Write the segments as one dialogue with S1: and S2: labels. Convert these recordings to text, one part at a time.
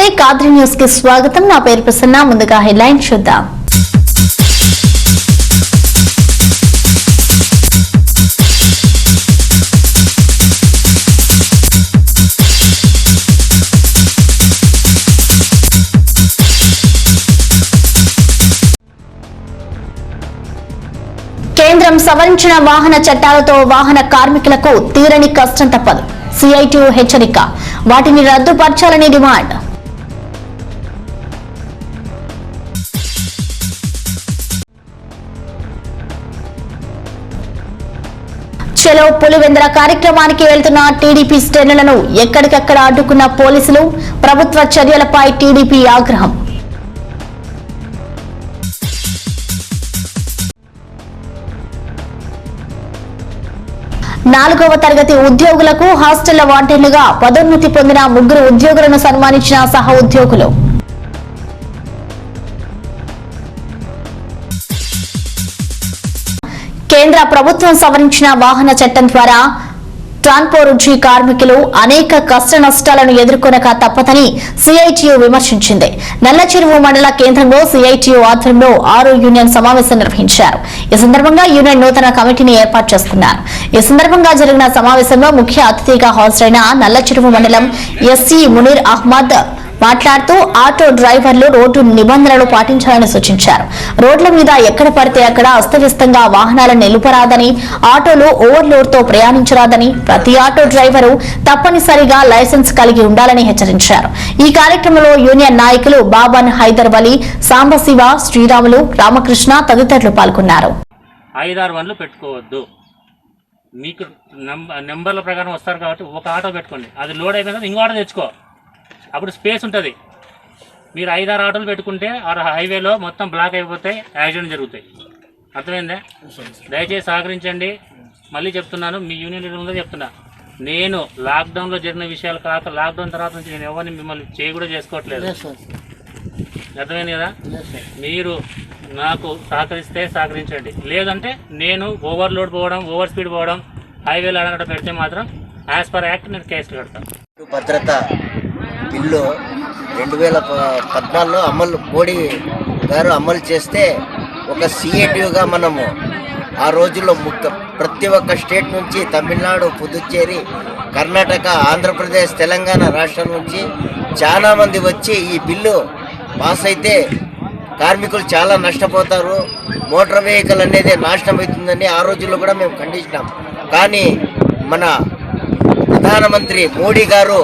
S1: నమస్తే కాద్రి న్యూస్ కి స్వాగతం. నా పేరు ప్రసన్న. ముందుగా హెడ్లైన్ చూద్దాం. కేంద్రం సవరించిన వాహన చట్టాలతో వాహన కార్మికులకు తీరని కష్టం తప్పదు. సిఐటియు హెచ్చరిక. వాటిని రద్దుపరచాలని డిమాండ్. చలో పులివెందుల కార్యక్రమానికి వెళ్తున్న టీడీపీ శ్రేణులను ఎక్కడికక్కడ అడ్డుకున్న పోలీసులు. ప్రభుత్వ చర్యలపై టీడీపీ ఆగ్రహం. నాలుగవ తరగతి ఉద్యోగులకు హాస్టళ్ల వార్డెన్లుగా పదోన్నతి పొందిన 3 ఉద్యోగులను సన్మానించిన సహ ఉద్యోగులు. కేంద్ర ప్రభుత్వం సవరించిన వాహన చట్టం ద్వారా ట్రాన్స్పోర్ట్ కార్మికులు అనేక కష్ట నష్టాలను ఎదుర్కొనక తప్పదని సిఐటియు విమర్శించింది. నల్లచెరువు మండల కేంద్రంలో సిఐటియు ఆధ్వర్యంలో 6 యూనియన్ సమావేశం నిర్వహించారు. ఈ సందర్భంగా యూనియన్ నూతన కమిటీని ఏర్పాటు చేసుకున్నారు. ఈ సందర్భంగా జరిగిన సమావేశంలో ముఖ్య అతిథిగా హాజరైన నల్లచెరువు మండలం ఎస్సీ మునీర్ అహ్మద్ మాట్లాడుతూ ఆటో డ్రైవర్లు రోడ్డు నిబంధనలు పాటించాలని సూచించారు. రోడ్ల మీద ఎక్కడ పడితే అక్కడ అస్తవ్యస్తంగా వాహనాలను నిలుపరాదని, ఆటోలు ఓవర్లోడ్ తో ప్రయాణించరాదని, ప్రతి ఆటో డ్రైవరు తప్పనిసరిగా లైసెన్స్ కలిగి ఉండాలని హెచ్చరించారు. ఈ కార్యక్రమంలో యూనియన్ నాయకులు బాబన్, హైదర్ వలి, సాంబశివ, శ్రీరాములు, రామకృష్ణ తదితరులు పాల్గొన్నారు.
S2: 5-6 వన్లు పెట్టుకోవద్దు. మీకు నెంబర్ల ప్రకారం వస్తారు కాబట్టి ఒక ఆటో పెట్టుకోండి. అది లోడ్ అయిపోయిన ఇంకో ఆటో తెచ్చుకో, అప్పుడు స్పేస్ ఉంటుంది. మీరు 5-6 ఆటోలు పెట్టుకుంటే ఆ హైవేలో మొత్తం బ్లాక్ అయిపోతాయి, యాక్సిడెంట్ జరుగుతాయి. అర్థమైందా? దయచేసి సహకరించండి. మళ్ళీ చెప్తున్నాను, మీ యూనియన్ లీడర్ ఉందో చెప్తున్నా, నేను లాక్డౌన్లో జరిగిన విషయాలు కాక లాక్డౌన్ తర్వాత నుంచి నేను ఎవరిని మిమ్మల్ని కూడా చేసుకోవట్లేదు. అర్థమైంది కదా? మీరు నాకు సహకరిస్తే సహకరించండి, లేదంటే నేను ఓవర్లోడ్ పోవడం, ఓవర్ స్పీడ్ పోవడం, హైవేలో అడగడం పెడితే మాత్రం యాజ్ పర్ యాక్ట్ నేను కేసులు పెడతాను.
S3: భద్రత బిల్లు 2014లో మోడీ గారు అమలు చేస్తే ఒక సిఐటియుగా మనము ఆ రోజుల్లో ప్రతి ఒక్క స్టేట్ నుంచి తమిళనాడు, పుదుచ్చేరి, కర్ణాటక, ఆంధ్రప్రదేశ్, తెలంగాణ రాష్ట్రం నుంచి చాలామంది వచ్చి ఈ బిల్లు పాస్ అయితే కార్మికులు చాలా నష్టపోతారు, మోటార్ వెహికల్ అనేది నాశనం అవుతుందని ఆ రోజుల్లో కూడా మేము ఖండించినాం. కానీ మన ప్రధానమంత్రి మోడీ గారు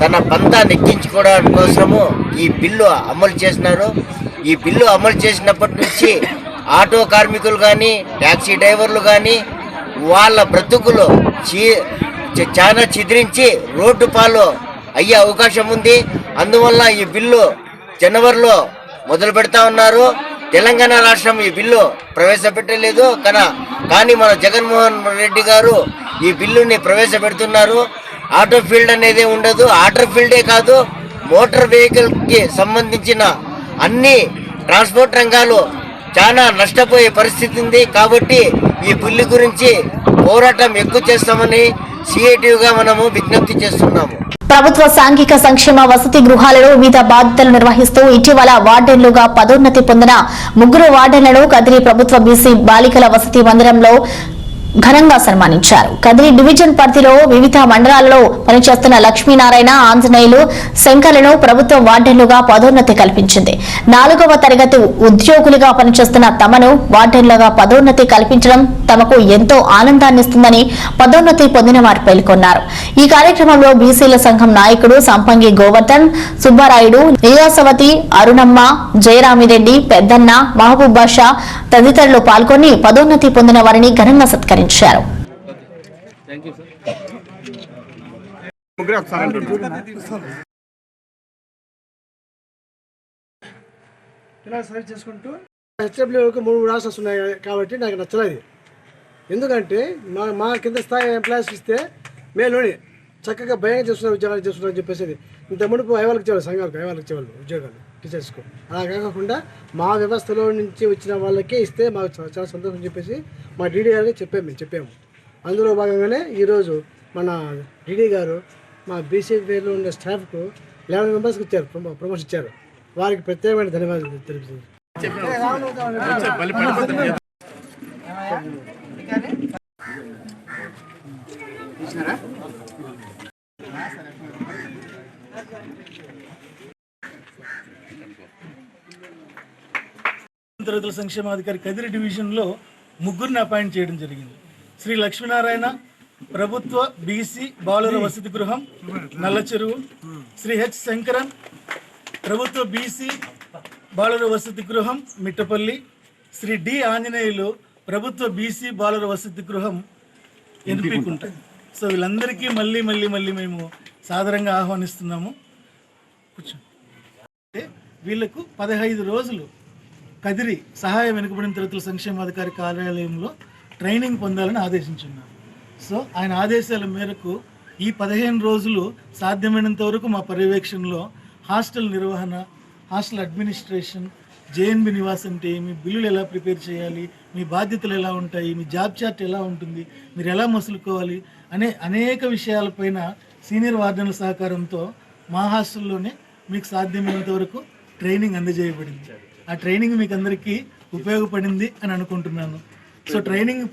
S3: తన పంతా నెక్కించుకోవడం కోసము ఈ బిల్లు అమలు చేసినారు. ఈ బిల్లు అమలు చేసినప్పటి నుంచి ఆటో కార్మికులు కానీ, ట్యాక్సీ డ్రైవర్లు కానీ వాళ్ళ బ్రతుకులు చాలా చిద్రించి రోడ్డు పాలు అయ్యే అవకాశం ఉంది. అందువల్ల ఈ బిల్లు జనవరిలో మొదలు పెడతా ఉన్నారు. తెలంగాణ రాష్ట్రం ఈ బిల్లు ప్రవేశపెట్టలేదు, కానీ మన జగన్మోహన్ రెడ్డి గారు ఈ బిల్లుని ప్రవేశపెడుతున్నారు. ఆటో ఫీల్డ్ అనేది ఉండదు. ఆటో ఫీల్డే కాదు, మోటార్ వెహికల్కి సంబంధించిన అన్ని ట్రాన్స్పోర్ట్ రంగాలు చాలా నష్టపోయే పరిస్థితి ఉంది. కాబట్టి ఈ బిల్లు గురించి పోరాటం ఎక్కువ చేస్తామని సిఐటియుగా మనము విజ్ఞప్తి చేస్తున్నాము.
S1: ప్రభుత్వ సాంఘిక సంక్షేమ వసతి గృహాలలో వివిధ బాధ్యతలు నిర్వహిస్తూ ఇటీవల వార్డెన్లుగా పదోన్నతి పొందిన 3 వార్డెన్లను కదిరి ప్రభుత్వ బీసీ బాలికల వసతి మందిరంలో ఘనంగా సన్మానించారు. కదిరి డివిజన్ పరిధిలో వివిధ మండలాలలో పనిచేస్తున్న లక్ష్మీనారాయణ, ఆంజనేయులు, శంకర్లను ప్రభుత్వం వార్డెన్లుగా పదోన్నతి కల్పించింది. 4వ తరగతి ఉద్యోగులుగా పనిచేస్తున్న తమను వార్డెన్లుగా పదోన్నతి కల్పించడం తమకు ఎంతో ఆనందాన్నిస్తుందని పదోన్నతి పొందిన వారు పేర్కొన్నారు. ఈ కార్యక్రమంలో బీసీల సంఘం నాయకుడు సంపంగి గోవర్ధన్, సుబ్బారాయుడు, నీలాసవతి, అరుణమ్మ, జయరామిరెడ్డి, పెద్దన్న, మహబూబ్ బాషా తదితరులు పాల్గొని పదోన్నతి పొందిన వారిని ఘనంగా సత్కరించారు.
S4: హెచ్డబ్ల్యూకి 3 రాష్ట్రాలు ఉన్నాయి కాబట్టి నాకు నచ్చలేదు. ఎందుకంటే మా కింద స్థాయి ఎంప్లాయీస్ ఇస్తే మేలోని చక్కగా భయంగా చేస్తున్నారు, ఉద్యోగాలు చేస్తున్నారని చెప్పేసి ఇంత మునుపు ఐవాళ్ళకి ఇచ్చేవాళ్ళు, సంఘాలకు ఐవాళ్ళకి ఇచ్చేవాళ్ళు ఉద్యోగాలు టీచర్స్కు. అలా కాకుండా మా వ్యవస్థలో నుంచి వచ్చిన వాళ్ళకే ఇస్తే మాకు చాలా సంతోషం చెప్పేసి మా డీడీ గారికి చెప్పాము. అందులో భాగంగానే ఈరోజు మన డీడీ గారు మా బీసీ వేలో ఉండే స్టాఫ్కు 11 మెంబర్స్కి ఇచ్చారు, ప్రమోషన్ ఇచ్చారు. వారికి ప్రత్యేకమైన ధన్యవాదాలు తెలుపుతున్నాను.
S5: తరగతుల సంక్షేమాధికారి కదిరి డివిజన్లో ముగ్గురిని అపాయింట్ చేయడం జరిగింది. శ్రీ లక్ష్మీనారాయణ ప్రభుత్వ బీసీ బాలుర వసతి గృహం నల్లచెరువు, శ్రీ హెచ్ శంకరన్ ప్రభుత్వ బీసీ బాలుర వసతి గృహం మిట్టపల్లి, శ్రీ డి ఆంజనేయులు ప్రభుత్వ బీసీ బాలుర వసతి గృహం ఎన్పికుంట. సో వీళ్ళందరికీ మళ్ళీ మేము సాదరంగా ఆహ్వానిస్తున్నాము. వీళ్లకు 15 రోజులు కదిరి సహాయ వెనుకబడిన తరగతుల సంక్షేమాధికారి కార్యాలయంలో ట్రైనింగ్ పొందాలని ఆదేశించున్నారు. సో ఆయన ఆదేశాల మేరకు ఈ 15 రోజులు సాధ్యమైనంత వరకు మా పర్యవేక్షణలో హాస్టల్ నిర్వహణ, హాస్టల్ అడ్మినిస్ట్రేషన్, జేఎన్బి నివాస్ అంటే మీ బిల్లులు ఎలా ప్రిపేర్ చేయాలి, మీ బాధ్యతలు ఎలా ఉంటాయి, మీ జాబ్ చార్ట్ ఎలా ఉంటుంది, మీరు ఎలా మసులుకోవాలి అనే అనేక విషయాలపైన సీనియర్ వార్డెన్ల సహకారంతో మా హాస్టల్లోనే మీకు సాధ్యమైనంత వరకు ట్రైనింగ్ అందజేయబడింది. ఆ ట్రైనింగ్ మీకు అందరికీ ఉపయోగపడింది అని అనుకుంటున్నాను. సో ట్రైనింగ్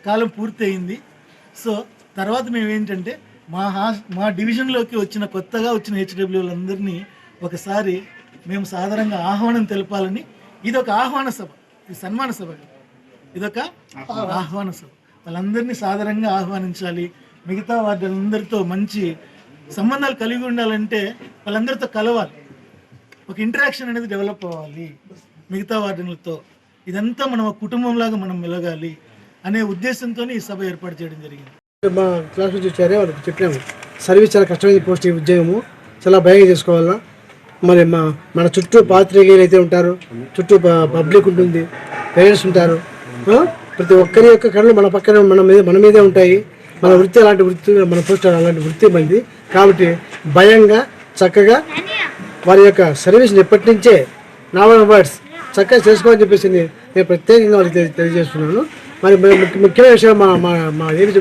S5: కాలం పూర్తి అయింది. సో తర్వాత మేము ఏంటంటే మా డివిజన్లోకి కొత్తగా వచ్చిన హెచ్డబ్ల్యూలందరినీ ఒకసారి మేము సాధారణంగా ఆహ్వానం తెలపాలని, ఇదొక ఆహ్వాన సభ, ఇది సన్మాన సభ, ఇదొక ఆహ్వాన సభ. వాళ్ళందరినీ సాధారణంగా ఆహ్వానించాలి. మిగతా వాళ్ళందరితో మంచి సంబంధాలు కలిగి ఉండాలంటే వాళ్ళందరితో కలవాలి, ఒక ఇంటరాక్షన్ అనేది డెవలప్ అవ్వాలి మిగతా వార్డెన్లతో. ఇదంతా మనం ఒక కుటుంబంలాగా మనం మెలగాలి అనే ఉద్దేశంతో ఈ సభ ఏర్పాటు చేయడం జరిగింది.
S4: మా క్లాస్ నుంచి వచ్చారే వాళ్ళకి చెప్పినాము, సర్వీస్ చాలా కష్టమైన పోస్ట్, ఈ ఉద్యోగము చాలా భయంగా చేసుకోవాలా. మరి మన చుట్టూ పాత్రికేయులు అయితే ఉంటారు, చుట్టూ పబ్లిక్ ఉంటుంది, పేరెంట్స్ ఉంటారు. ప్రతి ఒక్కరి యొక్క కళ్ళు మన పక్కన మన మీదే ఉంటాయి. మన వృత్తి అలాంటి వృత్తి, మన పోస్ట్ అలాంటి వృత్తి మంది కాబట్టి భయంగా చక్కగా వారి యొక్క సర్వీస్ని ఎప్పటి నుంచే నావల్ వర్డ్స్ చక్కగా చేసుకోవాలని చెప్పేసి నేను ప్రత్యేకంగా వాళ్ళకి తెలియజేస్తున్నాను. మరి ముఖ్యమైన విషయం మా ఏపీ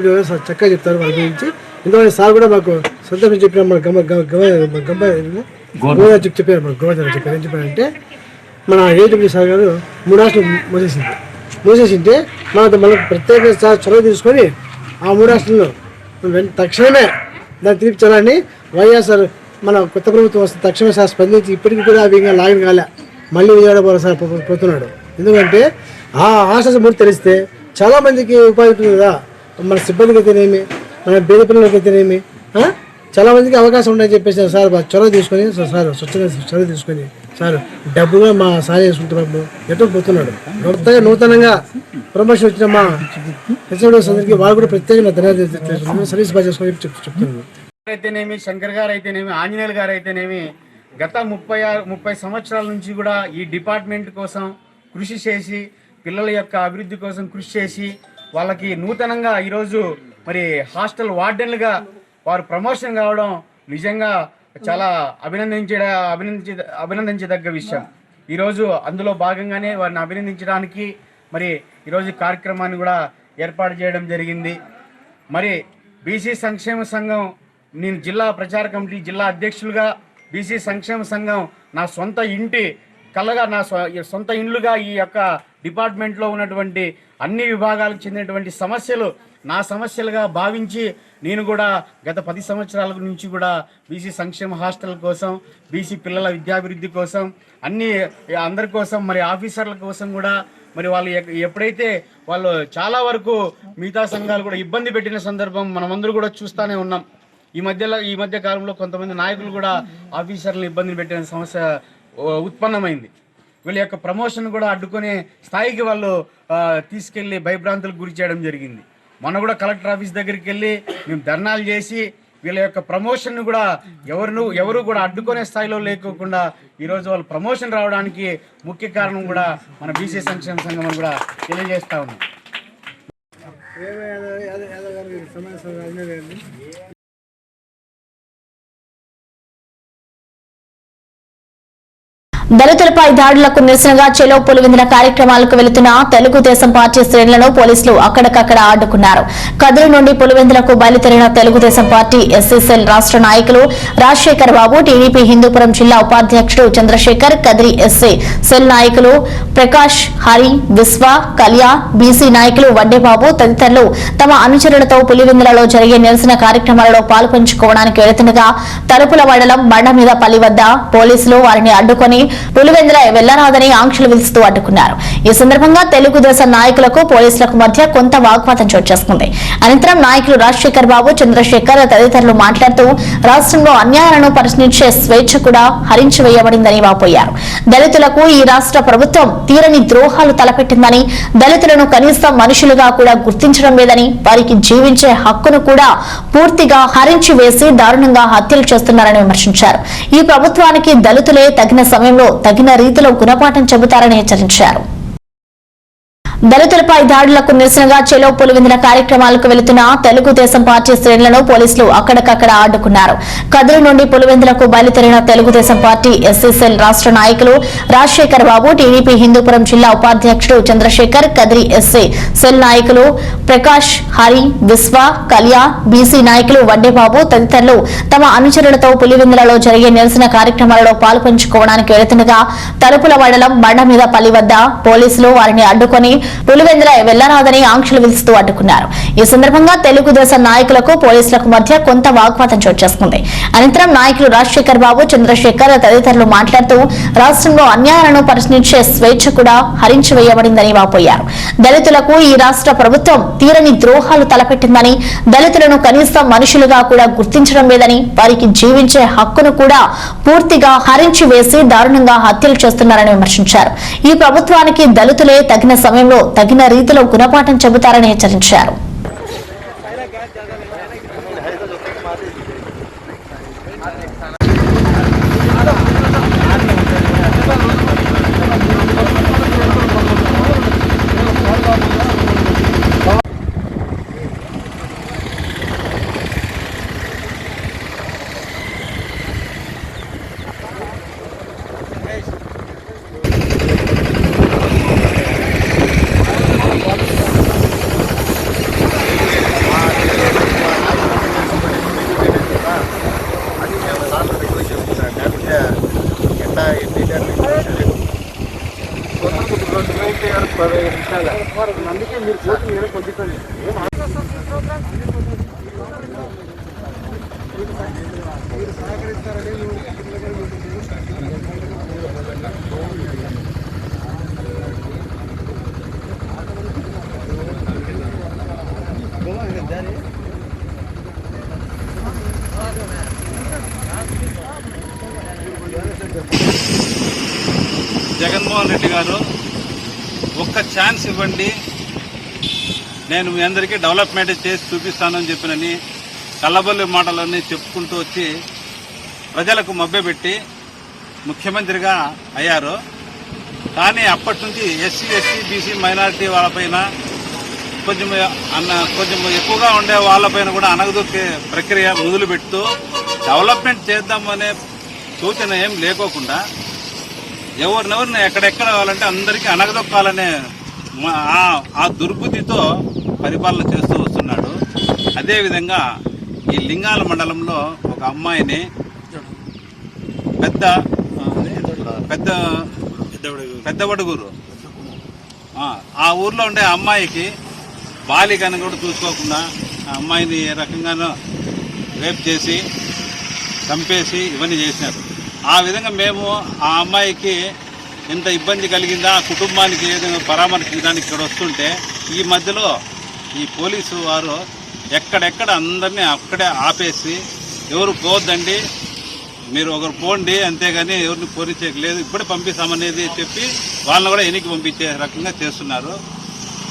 S4: చక్కగా చెప్తారు వాళ్ళ గురించి. ఎందుకంటే సార్ కూడా మాకు సంతోషం చెప్పిన మన గోదావరి చెప్పారు. మన గోదావరి చెప్పారు ఏం చెప్పారంటే, మన ఏపీ సార్ గారు 3 హాస్టల్ మూసేసింటే మనకు ప్రత్యేక చొరవ తీసుకొని ఆ 3 హాస్టల్లో తక్షణమే దాన్ని తీర్చాలని వైఎస్ఆర్ మన కొత్త ప్రభుత్వం వస్తే తక్షణమే సార్ స్పందించి ఇప్పటికీ కూడా అవి ఇంకా లాగిన కాలే, మళ్ళీ విజయవాడ పోవాలి సార్ పోతున్నాడు. ఎందుకంటే ఆ హాస్టల్స్ మూడు తెలిస్తే చాలామందికి ఉపాధి ఉంటుంది కదా. మన సిబ్బందికి అయితేనేమి, మన పేద పిల్లలకి అయితేనేమి చాలామందికి అవకాశం ఉందని చెప్పేసి సార్ చొరవ తీసుకొని సార్ స్వచ్ఛంగా చొరవ తీసుకొని సార్ డబ్బుగా మా సార్ చేసుకుంటున్నాము ఎటు పోతున్నాడు. కొత్తగా నూతనంగా ప్రమోషన్ వచ్చిన మా హెచ్ఓడీస్ అందరికీ వాళ్ళు కూడా ప్రత్యేకంగా ధన్యవాదాలు సర్వీస్ బాగా చేసుకొని చెప్తున్నాను.
S6: అయితేనేమి, శంకర్ గారు అయితేనేమి, ఆంజనేయులు గారు అయితేనేమి గత 30 సంవత్సరాల నుంచి కూడా ఈ డిపార్ట్మెంట్ కోసం కృషి చేసి, పిల్లల యొక్క అభివృద్ధి కోసం కృషి చేసి, వాళ్ళకి నూతనంగా ఈరోజు మరి హాస్టల్ వార్డెన్లుగా వారు ప్రమోషన్ కావడం నిజంగా చాలా అభినందించదగ్గ విషయం. ఈరోజు అందులో భాగంగానే వారిని అభినందించడానికి మరి ఈరోజు కార్యక్రమాన్ని కూడా ఏర్పాటు చేయడం జరిగింది. మరి బీసీ సంక్షేమ సంఘం, నేను జిల్లా ప్రచార కమిటీ జిల్లా అధ్యక్షులుగా బీసీ సంక్షేమ సంఘం నా సొంత ఇంటి కలగా, నా సొంత ఇండ్లుగా ఈ యొక్క డిపార్ట్మెంట్లో ఉన్నటువంటి అన్ని విభాగాలకు చెందినటువంటి సమస్యలు నా సమస్యలుగా భావించి నేను కూడా గత 10 సంవత్సరాల నుంచి కూడా బీసీ సంక్షేమ హాస్టల్ కోసం, బీసీ పిల్లల విద్యాభివృద్ధి కోసం, అందరి కోసం, మరి ఆఫీసర్ల కోసం కూడా మరి వాళ్ళు ఎప్పుడైతే వాళ్ళు చాలా వరకు మిగతా సంఘాలు కూడా ఇబ్బంది పెట్టిన సందర్భం మనమందరూ కూడా చూస్తూనే ఉన్నాం. ఈ మధ్య కాలంలో కొంతమంది నాయకులు కూడా ఆఫీసర్లను ఇబ్బంది పెట్టిన సమస్య ఉత్పన్నమైంది. వీళ్ళ యొక్క ప్రమోషన్ కూడా అడ్డుకునే స్థాయికి వాళ్ళు తీసుకెళ్లి భయభ్రాంతులకు గురి చేయడం జరిగింది. మొన్న కూడా కలెక్టర్ ఆఫీస్ దగ్గరికి వెళ్ళి మేము ధర్నాలు చేసి వీళ్ళ యొక్క ప్రమోషన్ కూడా ఎవరు కూడా అడ్డుకునే స్థాయిలో లేకోకుండా ఈరోజు వాళ్ళు ప్రమోషన్ రావడానికి ముఖ్య కారణం కూడా మన బీసీ సంక్షేమ సంఘం అని కూడా తెలియజేస్తా ఉన్నాం.
S1: దళితులపై దాడులకు నిరసనగా చెలో పులివెందుల కార్యక్రమాలకు వెళుతున్న తెలుగుదేశం పార్టీ శ్రేణులను పోలీసులు అక్కడికక్కడ అడ్డుకున్నారు. కదిరి నుండి పులివెందులకు బయలుదేరిన తెలుగుదేశం పార్టీ ఎస్సీ రాష్ట్ర నాయకులు రాజశేఖర్ బాబు, టీడీపీ హిందూపురం జిల్లా ఉపాధ్యక్షుడు చంద్రశేఖర్, కదిరి ఎస్సీ సెల్ నాయకులు ప్రకాష్, హరి, విశ్వ, కళ్యాణ్, బీసీ నాయకులు వడ్డేబాబు తదితరులు తమ అనుచరులతో పులివెందులలో జరిగే నిరసన కార్యక్రమాలలో పాల్పంచుకోవడానికి వెళుతుండగా తలుపుల మండలం బండమీదపల్లి వద్ద పోలీసులు వారిని అడ్డుకొని పులివెందుల వెళ్లరాదని ఆంక్షలు విధిస్తూ అడ్డుకున్నారు. ఈ సందర్భంగా తెలుగుదేశం నాయకులకు పోలీసులకు మధ్య కొంత వాగ్వాదం చోటు చేసుకుంది. అనంతరం నాయకులు రాజశేఖర్ బాబు, చంద్రశేఖర్ తదితరులు మాట్లాడుతూ రాష్ట్రంలో అన్యాయాలను ప్రశ్నించే స్వేచ్ఛ కూడా హరించి వేయబడిందని వాపోయారు. దళితులకు ఈ రాష్ట్ర ప్రభుత్వం తీరని ద్రోహాలు తలపెట్టిందని, దళితులను కనీసం మనుషులుగా కూడా గుర్తించడం లేదని, వారికి జీవించే హక్కును కూడా పూర్తిగా హరించి వేసి దారుణంగా హత్యలు చేస్తున్నారని విమర్శించారు. ఈ ప్రభుత్వానికి దళితులే తగిన సమయంలో తగిన రీతిలో గుణపాఠం చెబుతారని హెచ్చరించారు. దళితులపై దాడులకు నిరసనగా చెలో పులివెందుల కార్యక్రమాలకు వెళుతున్న తెలుగుదేశం పార్టీ శ్రేణులను పోలీసులు అక్కడికక్కడ అడ్డుకున్నారు. కదిరి నుండి పులివెందులకు బయలుదేరిన తెలుగుదేశం పార్టీ ఎస్సీ సెల్ రాష్ట్ర నాయకులు రాజశేఖర్ బాబు, టీడీపీ హిందూపురం జిల్లా ఉపాధ్యక్షుడు చంద్రశేఖర్, కదిరి ఎస్సీ సెల్ నాయకులు ప్రకాష్, హరి, విశ్వ, కళ్యాణ్, బీసీ నాయకులు వడ్డేబాబు తదితరులు తమ అనుచరులతో పులివెందులలో జరిగే నిరసన కార్యక్రమాలలో పాల్పంచుకోవడానికి వెళుతుండగా తలుపుల మండలం బండమీదపల్లి వద్ద పోలీసులు వారిని అడ్డుకొని పులివెందుల వెళ్లరాదని ఆంక్షలు విధిస్తూ అడ్డుకున్నారు. ఈ సందర్భంగా తెలుగుదేశం నాయకులకు పోలీసులకు మధ్య కొంత వాగ్వాదం చోటు చేసుకుంది. అనంతరం నాయకులు రాజశేఖర్ బాబు, చంద్రశేఖర్ తదితరులు మాట్లాడుతూ రాష్ట్రంలో అన్యాయాలను ప్రశ్నించే స్వేచ్ఛ కూడా హరించి వేయబడిందని వాపోయారు. దళితులకు ఈ రాష్ట్ర ప్రభుత్వం తీరని ద్రోహాలు తలపెట్టిందని, దళితులను కనీసం మనుషులుగా కూడా గుర్తించడం లేదని, వారికి జీవించే హక్కును కూడా పూర్తిగా హరించి వేసి దారుణంగా హత్యలు చేస్తున్నారని విమర్శించారు. ఈ ప్రభుత్వానికి దళితులే తగిన సమయంలో తగిన రీతిలో గుణపాఠం చెబుతారని హెచ్చరించారు.
S7: జగన్మోహన్ రెడ్డి గారు ఒక్క ఛాన్స్ ఇవ్వండి, నేను మీ అందరికీ డెవలప్మెంట్ చేసి చూపిస్తానని చెప్పినని కల్లబొల్లి మాటలన్నీ చెప్పుకుంటూ వచ్చి ప్రజలకు మభ్యపెట్టి ముఖ్యమంత్రిగా అయ్యారు. కానీ అప్పటి నుంచి ఎస్సీ, బీసీ, మైనారిటీ వాళ్ళపైన కొంచెం ఎక్కువగా ఉండే వాళ్ళపైన కూడా అణగదొక్కే ప్రక్రియ మొదలు పెడుతూ డెవలప్మెంట్ చేద్దామనే సూచన ఏం లేకోకుండా ఎవరినెవరిని ఎక్కడెక్కడ కావాలంటే అందరికీ అణగదొక్కాలనే ఆ దుర్బుద్ధితో పరిపాలన చేస్తూ వస్తున్నాడు. అదేవిధంగా ఈ లింగాల మండలంలో ఒక అమ్మాయిని పెద్దవడుగురు ఆ ఊర్లో ఉండే అమ్మాయికి బాలికను కూడా చూసుకోకుండా ఆ అమ్మాయిని ఏ రకంగానో రేప్ చేసి చంపేసి ఇవన్నీ చేసినారు. ఆ విధంగా మేము ఆ అమ్మాయికి ఎంత ఇబ్బంది కలిగిందా, ఆ కుటుంబానికి ఏ విధంగా పరామర్శించడానికి ఇక్కడ వస్తుంటే ఈ మధ్యలో ఈ పోలీసు వారు ఎక్కడెక్కడ అందరినీ అక్కడే ఆపేసి ఎవరు పోవద్దండి, మీరు ఒకరు పోండి, అంతేగాని ఎవరిని పోనించలేదు, ఇప్పుడే పంపిస్తామనేది చెప్పి వాళ్ళని కూడా వెనక్కి పంపించే రకంగా చేస్తున్నారు.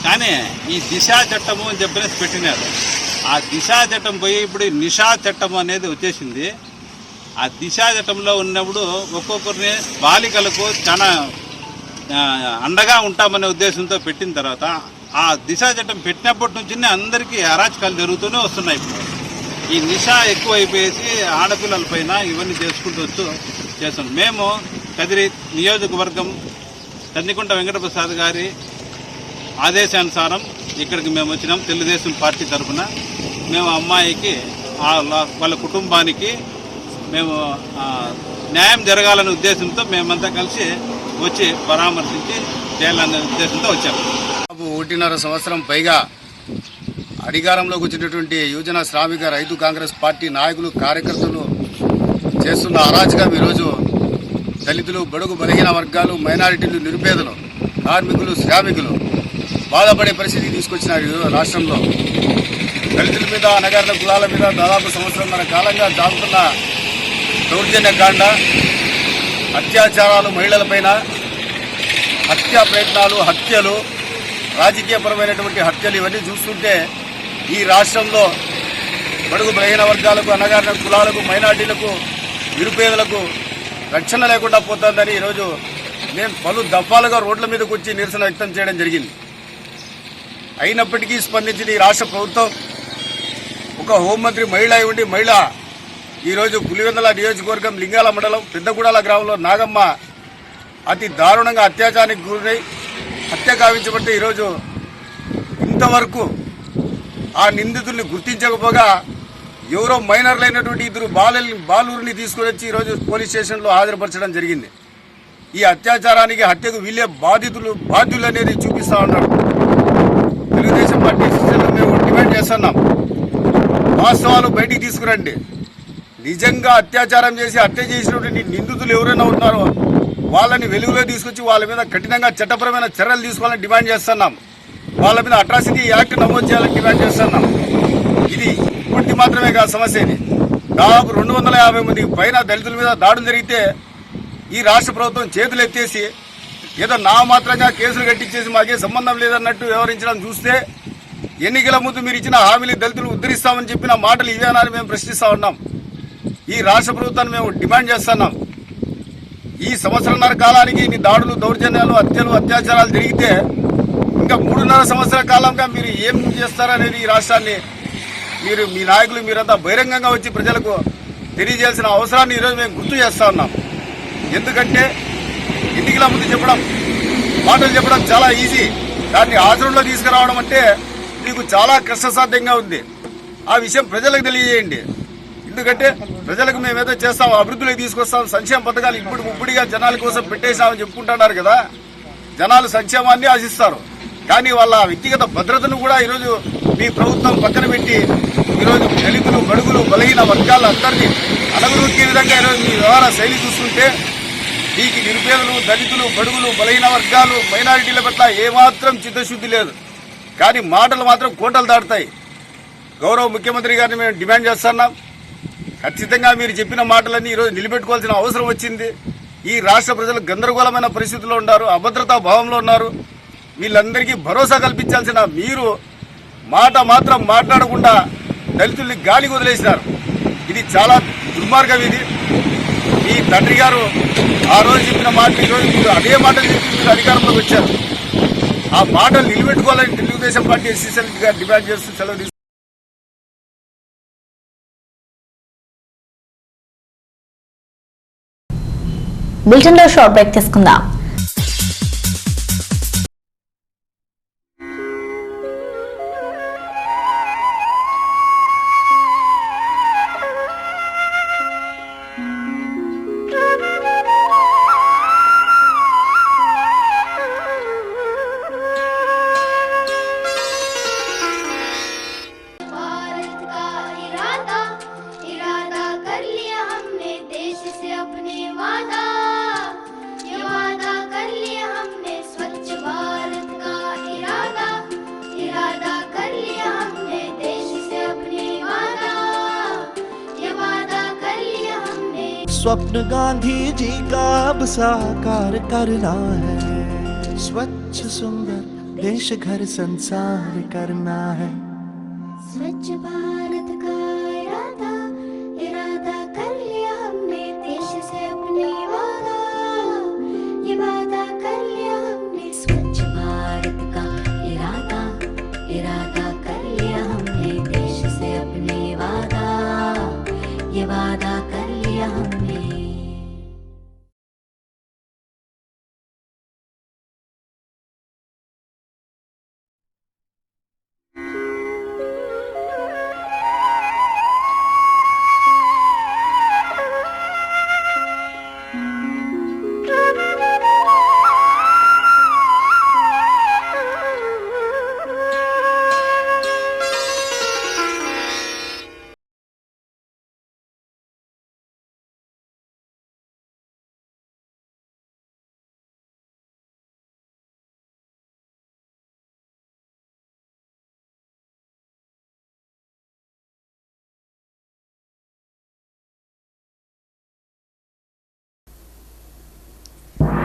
S7: కానీ ఈ దిశా చట్టము అని చెప్పేసి పెట్టినారు. ఆ దిశా చట్టం పోయి ఇప్పుడు నిషా చట్టం అనేది వచ్చేసింది. ఆ దిశా చట్టంలో ఉన్నప్పుడు ఒక్కొక్కరిని బాలికలకు చాలా అండగా ఉంటామనే ఉద్దేశంతో పెట్టిన తర్వాత ఆ దిశా చట్టం పెట్టినప్పటి నుంచి అందరికీ అరాచకాలు జరుగుతూనే వస్తున్నాయి. ఇప్పుడు ఈ నిషా ఎక్కువైపోయేసి ఆడపిల్లల పైన ఇవన్నీ చేసుకుంటూ చేస్తున్నాం. మేము కదిరి నియోజకవర్గం కందికుంట వెంకటప్రసాద్ గారి ఆదేశానుసారం ఇక్కడికి మేము వచ్చినాం. తెలుగుదేశం పార్టీ తరఫున మేము అమ్మాయికి వాళ్ళ కుటుంబానికి మేము న్యాయం జరగాలనే ఉద్దేశంతో మేమంతా కలిసి వచ్చి పరామర్శించి చేయాలనే ఉద్దేశంతో వచ్చాము.
S8: 1.5 సంవత్సరం పైగా అధికారంలోకి వచ్చినటువంటి యువజన శ్రామిక రైతు కాంగ్రెస్ పార్టీ నాయకులు కార్యకర్తలు చేస్తున్న అరాచకం ఈరోజు దళితులు, బడుగు బలహీన వర్గాలు, మైనారిటీలు, నిరుపేదలు, కార్మికులు, శ్రామికులు బాధపడే పరిస్థితి తీసుకొచ్చినారు. రాష్ట్రంలో దళితుల మీద, అణగారిన కులాల మీద దాదాపు సంవత్సరంన్నర కాలంగా సాగుతున్న దౌర్జన్యకాండ, అత్యాచారాలు, మహిళలపైన హత్యా ప్రయత్నాలు, హత్యలు, రాజకీయపరమైనటువంటి హత్యలు ఇవన్నీ చూస్తుంటే ఈ రాష్ట్రంలో బడుగు బలహీన వర్గాలకు, అణగారిన కులాలకు, మైనార్టీలకు, నిరుపేదలకు రక్షణ లేకుండా పోతుందని ఈరోజు నేను పలు దఫాలుగా రోడ్ల మీదకి వచ్చి నిరసన వ్యక్తం చేయడం జరిగింది. అయినప్పటికీ స్పందించిన ఈ రాష్ట్ర ప్రభుత్వం, ఒక హోంమంత్రి మహిళ ఉండి మహిళ ఈరోజు పులివెందుల నియోజకవర్గం లింగాల మండలం పెద్దగూడాల గ్రామంలో నాగమ్మ అతి దారుణంగా అత్యాచారానికి గురై హత్య గావించబడితే ఈరోజు ఇంతవరకు ఆ నిందితుల్ని గుర్తించకపోగా ఎవరో మైనర్లైనటువంటి 2 బాలురిని తీసుకుని వచ్చి ఈరోజు పోలీస్ స్టేషన్లో హాజరుపరచడం జరిగింది. ఈ అత్యాచారానికి, హత్యకు వీళ్ళే బాధ్యులు అనేది చూపిస్తా ఉన్నాడు. తెలుగుదేశం పార్టీ మేము డిమాండ్ చేస్తున్నాం, వాస్తవాలు బయటికి తీసుకురండి. నిజంగా అత్యాచారం చేసి హత్య చేసినటువంటి నిందితులు ఎవరైనా ఉన్నారో వాళ్ళని వెలుగులో తీసుకొచ్చి వాళ్ళ మీద కఠినంగా చట్టపరమైన చర్యలు తీసుకోవాలని డిమాండ్ చేస్తున్నాం. వాళ్ళ మీద అట్రాసిటీ యాక్ట్ నమోదు చేయాలని డిమాండ్ చేస్తున్నాం. ఇది ఇప్పటి మాత్రమే కాదు సమస్య. ఇది దాదాపు 250 మందికి పైన దళితుల మీద దాడులు జరిగితే ఈ రాష్ట్ర ప్రభుత్వం చేతులు ఎత్తేసి ఏదో నామాత్రంగా కేసులు కట్టించేసి మాకే సంబంధం లేదన్నట్టు వ్యవహరించడం చూస్తే, ఎన్నికల ముందు మీరు ఇచ్చిన హామీలు దళితులు ఉద్ధరిస్తామని చెప్పిన మాటలు ఇవేనాని మేము ప్రశ్నిస్తా ఉన్నాం. ఈ రాష్ట్ర ప్రభుత్వాన్ని మేము డిమాండ్ చేస్తున్నాం. ఈ సంవత్సరంన్నర కాలానికి ఇన్ని దాడులు, దౌర్జన్యాలు, హత్యలు, అత్యాచారాలు జరిగితే ఇంకా 3.5 సంవత్సరాల కాలంగా మీరు ఏం చేస్తారనేది ఈ రాష్ట్రాన్ని మీ నాయకులు మీరంతా బహిరంగంగా వచ్చి ప్రజలకు తెలియజేయాల్సిన అవసరాన్ని ఈరోజు మేము గుర్తు చేస్తా ఉన్నాం. ఎందుకంటే ఎన్నికల ముందు మాటలు చెప్పడం చాలా ఈజీ, దాన్ని ఆచరణలో తీసుకురావడం అంటే మీకు చాలా కష్టసాధ్యంగా ఉంది. ఆ విషయం ప్రజలకు తెలియజేయండి. ఎందుకంటే ప్రజలకు మేమేదో చేస్తాం, అభివృద్ధిలోకి తీసుకొస్తాం, సంక్షేమ పథకాలు ఇప్పుడిగా జనాల కోసం పెట్టేసామని చెప్పుకుంటున్నారు కదా. జనాలు సంక్షేమాన్ని ఆశిస్తారు, కానీ వాళ్ళ వ్యక్తిగత భద్రతను కూడా ఈరోజు మీ ప్రభుత్వం పక్కన పెట్టి ఈరోజు దళితులు, బడుగులు, బలహీన వర్గాలందరినీ అనగరూకే విధంగా ఈరోజు మీ వ్యవహార శైలి చూస్తుంటే మీకు నిరుపేదలు, దళితులు, బడుగులు, బలహీన వర్గాలు, మైనారిటీల పట్ల ఏమాత్రం చిత్తశుద్ధి లేదు. కానీ మాటలు మాత్రం కోటలు దాటుతాయి. గౌరవ ముఖ్యమంత్రి గారిని మేము డిమాండ్ చేస్తున్నాం, ఖచ్చితంగా మీరు చెప్పిన మాటలన్నీ ఈరోజు నిలబెట్టుకోవాల్సిన అవసరం వచ్చింది. ఈ రాష్ట్ర ప్రజలు గందరగోళమైన పరిస్థితుల్లో ఉన్నారు, అభద్రతా భావంలో ఉన్నారు. వీళ్ళందరికీ భరోసా కల్పించాల్సిన మీరు మాట మాత్రం మాట్లాడకుండా దళితుల్ని గాలికి వదిలేసినారు. ఇది చాలా దుర్మార్గం. ఇది మీ తండ్రి గారు ఆ రోజు చెప్పిన మాట ఈరోజు మీరు అదే మాటలు చెప్పి మీరు అధికారంలోకి వచ్చారు. ఆ మాటలు నిలబెట్టుకోవాలని తెలుగుదేశం పార్టీ ఎస్సీసీ గారు డిమాండ్ చేస్తూ సెలవు తీసుకుంటారు.
S1: బులెటిన్లో షార్ట్ బ్రేక్ తీసుకుందాం.
S9: स्वप्न गांधी जी का अब साकार करना है, स्वच्छ सुंदर देश घर संसार करना है।
S10: स्वच्छ भारत का इरादा कर लिया हमने, देश से अपने वादा, ये वादा कर लिया हमने। स्वच्छ भारत का इरादा कर लिया हमने, देश से अपने वादा, ये वादा कर लिया हमने।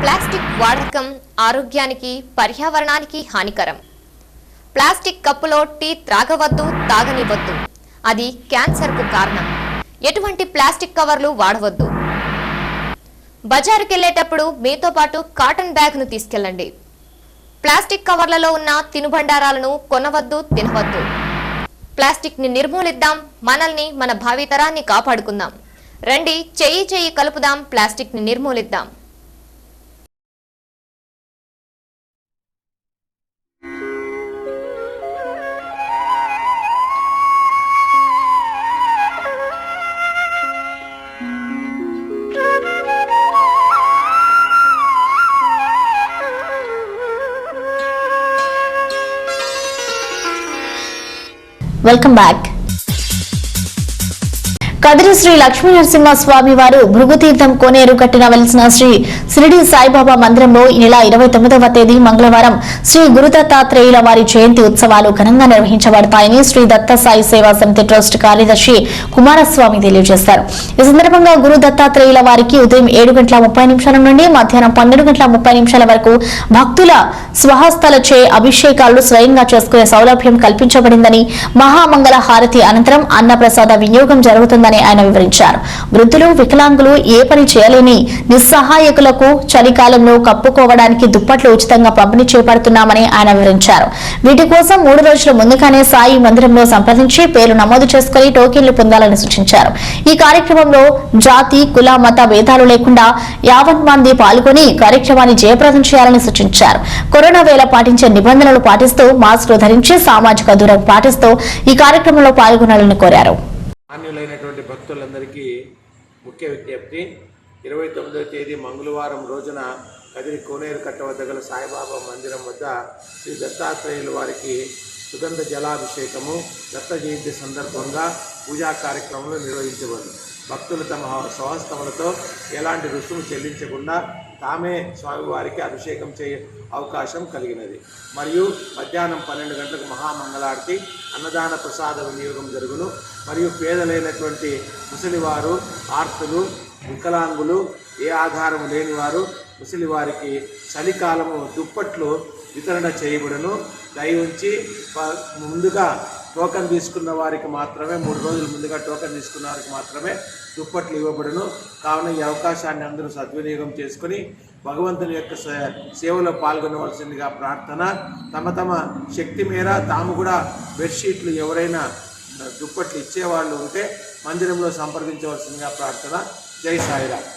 S11: ప్లాస్టిక్ వాడకం ఆరోగ్యానికి పర్యావరణానికి హానికరం. ప్లాస్టిక్ కప్పులో టీ త్రాగవద్దు, తాగనివద్దు. అది క్యాన్సర్కు కారణం. ఎటువంటి ప్లాస్టిక్ కవర్లు వాడవద్దు. బజారుకెళ్లేటప్పుడు మీతో పాటు కాటన్ బ్యాగ్ను తీసుకెళ్లండి. ప్లాస్టిక్ కవర్లలో ఉన్న తినుబండారాలను కొనవద్దు, తినవద్దు. ప్లాస్టిక్ ని నిర్మూలిద్దాం, మనల్ని మన భావితరాన్ని కాపాడుకుందాం. రండి, చెయ్యి చెయ్యి కలుపుదాం, ప్లాస్టిక్ ని నిర్మూలిద్దాం.
S1: Welcome back. కదిరి శ్రీ లక్ష్మీ నరసింహ స్వామి వారు భృగుతీర్థం కోనేరు కట్టిన వెలిసిన శ్రీ షిరిడి సాయిబాబా మందిరంలో ఈ నెల 29వ తేదీ మంగళవారం శ్రీ గురుదత్తాత్రేయుల వారి జయంతి ఉత్సవాలు ఘనంగా నిర్వహించబడతాయని శ్రీ దత్త సాయి సేవా సమితి ట్రస్ట్ కార్యదర్శి కుమారస్వామి తెలియజేశారు. ఈ సందర్భంగా గురు దత్తాత్రేయుల వారికి ఉదయం 7:30 నుండి మధ్యాహ్నం 12:30 వరకు భక్తుల స్వహస్తాలచే అభిషేకాలు స్వయంగా చేసుకునే సౌలభ్యం కల్పించబడిందని, మహామంగళ హారతి అనంతరం అన్నప్రసాద వినియోగం జరుగుతుందని ఆయన వివరించారు. వృద్ధులు, వికలాంగులు, ఏ పని చేయలేని నిస్సహాయకులకు చలికాలంలో కప్పుకోవడానికి దుప్పట్లు ఉచితంగా పంపిణీ చేపడుతున్నామని ఆయన వివరించారు. వీటి కోసం 3 రోజుల ముందుగానే సాయి మందిరంలో సంప్రదించి పేర్లు నమోదు చేసుకుని టోకెన్లు పొందాలని సూచించారు. ఈ కార్యక్రమంలో జాతి, కుల, మత భేదాలు లేకుండా 50 మంది పాల్గొని కార్యక్రమాన్ని జయప్రదం చేయాలని సూచించారు. కరోనా వేళ పాటించే నిబంధనలు పాటిస్తూ మాస్కులు ధరించి సామాజిక దూరం పాటిస్తూ ఈ కార్యక్రమంలో పాల్గొనాలని కోరారు.
S12: మాన్యులైనటువంటి భక్తులందరికీ ముఖ్య విజ్ఞప్తి, 29వ తేదీ మంగళవారం రోజున కదిరి కోనేరు కట్ట వద్ద గల సాయిబాబా మందిరం వద్ద శ్రీ దత్తాత్రేయుల వారికి సుగంధ జలాభిషేకము, దత్త జయంతి సందర్భంగా పూజా కార్యక్రమాలు నిర్వహించబడింది. భక్తులు తమ స్వహస్తములతో ఎలాంటి రుసుము చెల్లించకుండా తామే స్వామివారికి అభిషేకం చేయ అవకాశం కలిగినది. మరియు మధ్యాహ్నం 12 గంటలకు మహామంగళారతి, అన్నదాన ప్రసాద వినియోగం జరుగును. మరియు పేదలైనటువంటి ముసలివారు, ఆర్తులు, వికలాంగులు, ఏ ఆధారము లేనివారు, ముసలివారికి చలికాలము దుప్పట్లు వితరణ చేయబడును. దయవుంచి ముందుగా టోకెన్ తీసుకున్న వారికి మాత్రమే, 3 రోజుల ముందుగా టోకెన్ తీసుకున్న వారికి మాత్రమే దుప్పట్లు ఇవ్వబడును. కావున ఈ అవకాశాన్ని అందరూ సద్వినియోగం చేసుకుని భగవంతుని యొక్క సేవలో పాల్గొనవలసిందిగా ప్రార్థన. తమ శక్తి మేర తాము కూడా బెడ్షీట్లు ఎవరైనా దుప్పట్లు ఇచ్చేవాళ్ళు ఉంటే మందిరంలో సంప్రదించవలసిందిగా ప్రార్థన. జై సాయిరామ్.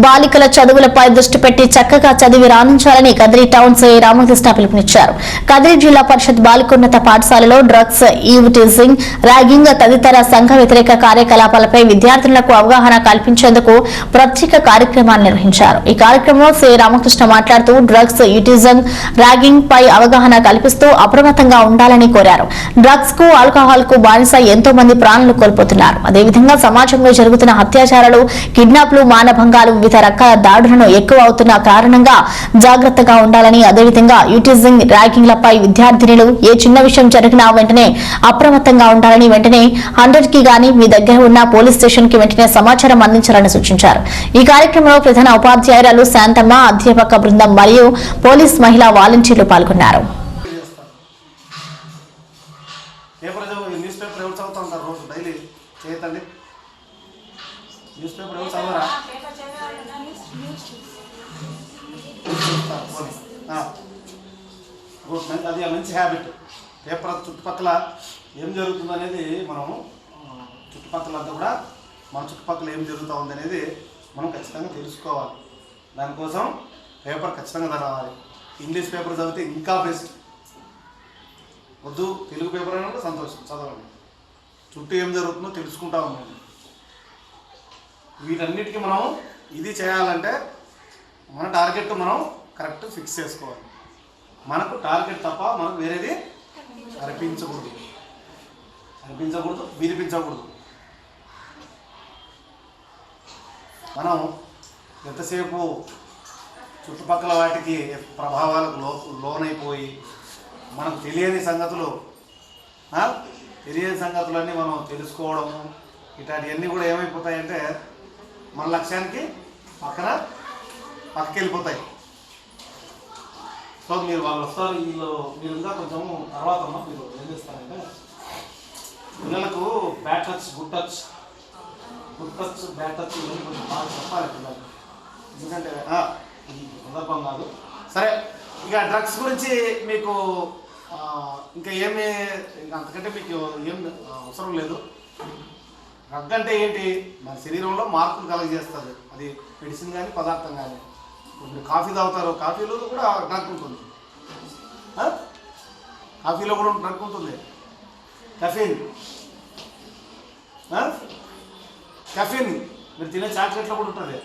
S1: బాలికల చదువులపై దృష్టి పెట్టి చక్కగా చదివి రాణించాలని కదిరి టౌన్ సిఐ రామకృష్ణ పిలుపునిచ్చారు. కదిరి జిల్లా పరిషత్ బాలికోన్నత పాఠశాలలో డ్రగ్స్, ఈవ్ టీజింగ్, ర్యాగింగ్ తదితర సంఘ వ్యతిరేక కార్యకలాపాలపై విద్యార్థులకు అవగాహన కల్పించేందుకు ప్రత్యేక కార్యక్రమాన్ని నిర్వహించారు. ఈ కార్యక్రమంలో సిఐ రామకృష్ణ మాట్లాడుతూ డ్రగ్స్, ఈటిజం, ర్యాగింగ్ పై అవగాహన కల్పిస్తూ అప్రమత్తంగా ఉండాలని కోరారు. డ్రగ్స్ కు, ఆల్కహాల్ కు బానిస ఎంతో మంది ప్రాణాలు కోల్పోతున్నారు. అదేవిధంగా సమాజంలో జరుగుతున్న అత్యాచారాలు, కిడ్నాప్లు, మానభంగాలు, వివిధ రకాల దాడులను ఎక్కువ అవుతున్న కారణంగా జాగ్రత్తగా ఉండాలని, అదేవిధంగా యూటిజింగ్, ర్యాగింగ్లపై విద్యార్థినులు ఏ చిన్న విషయం జరిగినా వెంటనే అప్రమత్తంగా ఉండాలని, వెంటనే 100కి గానీ మీ దగ్గర ఉన్న పోలీస్ స్టేషన్ కి వెంటనే సమాచారం అందించాలని సూచించారు. ఈ కార్యక్రమంలో ప్రధాన ఉపాధ్యాయురాలు శాంతమ్మ, అధ్యాపక బృందం మరియు పోలీస్ మహిళా వాలంటీర్లు పాల్గొన్నారు.
S5: అది మంచి హ్యాబిట్. పేపర్ చుట్టుపక్కల ఏం జరుగుతుంది అనేది మనం చుట్టుపక్కలంతా కూడా మన చుట్టుపక్కల ఏం జరుగుతూ ఉంది అనేది మనం ఖచ్చితంగా తెలుసుకోవాలి. దానికోసం పేపర్ ఖచ్చితంగా చదవాలి. ఇంగ్లీష్ పేపర్ చదివితే ఇంకా బెస్ట్. వద్దు తెలుగు పేపర్ అయినా కూడా సంతోషం, చదవండి. చుట్టూ ఏం జరుగుతుందో తెలుసుకుంటా ఉండండి. వీటన్నిటికీ మనం ఇది చేయాలంటే మన టార్గెట్ మనం కరెక్ట్ ఫిక్స్ చేసుకోవాలి. మనకు టార్గెట్ తప్ప మనకు వేరేది అర్పించకూడదు, వినిపించకూడదు. మనం ఎంతసేపు చుట్టుపక్కల వాటికి ప్రభావాలకు లోనైపోయి మనకు తెలియని సంగతులన్నీ మనం తెలుసుకోవడము,
S8: ఇట్లాంటివన్నీ కూడా ఏమైపోతాయంటే మన లక్ష్యానికి పక్కకి వెళ్ళిపోతాయి. సో మీరు వాళ్ళు వస్తారు, మీరు ఇంకా కొంచెం తర్వాత మీరు ఏం చేస్తారంటే పిల్లలకు bad touch, good touch, bad touch ఇవన్నీ కొంచెం బాగా చెప్పాలి పిల్లలు. ఎందుకంటే ఇది సందర్భం కాదు. సరే, ఇక డ్రగ్స్ గురించి మీకు ఇంకా అంతకంటే మీకు ఏం అవసరం లేదు. డ్రగ్ అంటే ఏంటి? మన శరీరంలో మార్పులు కలగజేస్తుంది. అది మెడిసిన్ కానీ పదార్థం కానీ. ఇప్పుడు కాఫీ తాగుతారు, కాఫీలో కూడా డ్రగ్ ఉంటుంది. కాఫీలో కూడా డ్రగ్ ఉంటుంది. కెఫిన్ మీరు తినే చాక్లెట్లో కూడా ఉంటుంది.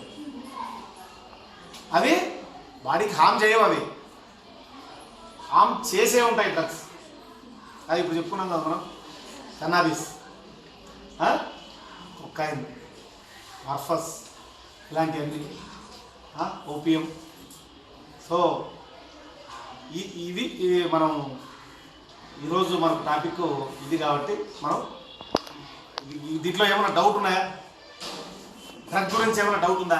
S8: అవి బాడీకి హామ్ చేయవు, అవి హామ్ చేసే ఉంటాయి డ్రగ్స్. అది ఇప్పుడు చెప్పుకున్నాం కదా మనం, కన్నాబిస్, కొకైన్, మార్ఫస్, ఇలాంటివన్నీ, ఓపియం. సో ఇవి మనం ఈరోజు మనకు టాపిక్ ఇది కాబట్టి మనం దీంట్లో ఏమైనా డౌట్ ఉన్నాయా? డ్రగ్ గురించి ఏమైనా డౌట్ ఉందా?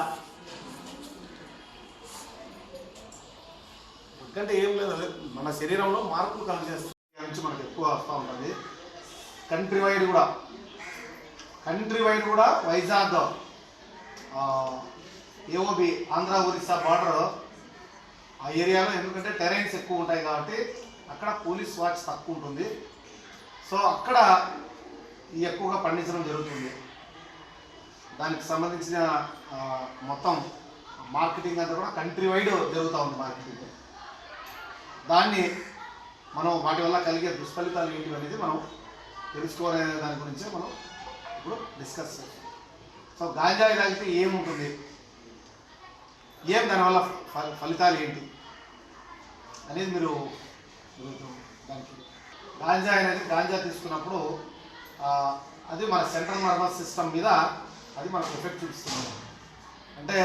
S8: ఎందుకంటే ఏం లేదు, మన శరీరంలో మార్పులు కలుగజేస్తుంది నుంచి మనకు ఎక్కువ వస్తూ ఉంటుంది. కంట్రీ వైడ్ కూడా వైజాగ్ ఏఓబి ఆంధ్ర ఒరిస్సా బార్డర్ ఆ ఏరియాలో, ఎందుకంటే టెరైన్స్ ఎక్కువ ఉంటాయి కాబట్టి అక్కడ పోలీస్ వాచ్ తక్కువ ఉంటుంది. సో అక్కడ ఎక్కువగా పండించడం జరుగుతుంది. దానికి సంబంధించిన మొత్తం మార్కెటింగ్ అంతా కూడా కంట్రీ వైడ్ జరుగుతూ ఉంది మార్కెటింగ్. దాన్ని మనం వాటి వల్ల కలిగే దుష్ఫలితాలు ఏంటి అనేది మనం తెలుసుకోవాలనే దాని గురించే మనం ఇప్పుడు డిస్కస్ చేస్తాం. సో గాంజా తాగితే ఏముంటుంది, దానివల్ల ఫలితాలు ఏంటి అనేది మీరు దానికి గాంజా తీసుకున్నప్పుడు అది మన సెంట్రల్ నర్వస్ సిస్టమ్ మీద అది మనకు ఎఫెక్ట్ చూపిస్తుంది. అంటే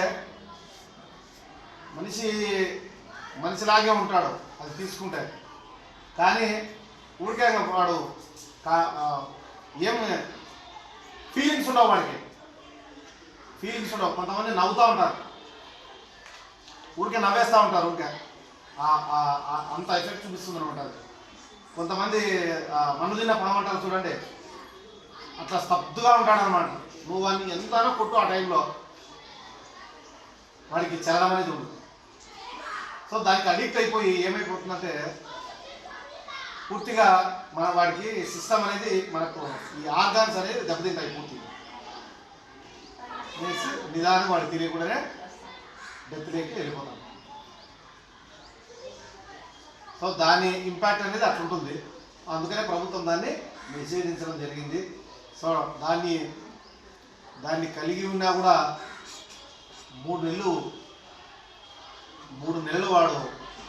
S8: మనిషిలాగే ఉంటాడు అది తీసుకుంటే, కానీ ఊరికే వాడు ఏం ఫీలింగ్స్ ఉండవు, వాడికి ఫీలింగ్స్ ఉండవు. కొంతమంది నవ్వుతూ ఉంటారు, ఊరికే నవ్వేస్తూ ఉంటారు, ఊరికే అంత ఎఫెక్ట్ చూపిస్తుంది అనమాట. కొంతమంది మన్ను తిన్న పామంటారు చూడండి, అట్లా స్తబ్దుగా ఉంటాడు అనమాట. నువ్వు వాడిని ఎంతనో కొట్టు, ఆ టైంలో వాడికి చలనం అనేది ఉంటుంది. సో దానికి అడిక్ట్ అయిపోయి ఏమైపోతుందంటే పూర్తిగా వాడికి సిస్టమ్ అనేది, మనకు ఈ ఆర్గాన్స్ అనేది దెబ్బతింటాయి పూర్తిగా. నిదానం వాడికి తెలియకుండానే డెత్లోకి వెళ్ళిపోతాం. సో దాని ఇంపాక్ట్ అనేది అట్లా ఉంటుంది. అందుకనే ప్రభుత్వం దాన్ని నిషేధించడం జరిగింది. సో దాన్ని కలిగి ఉన్నా కూడా 3 నెలలు వాడు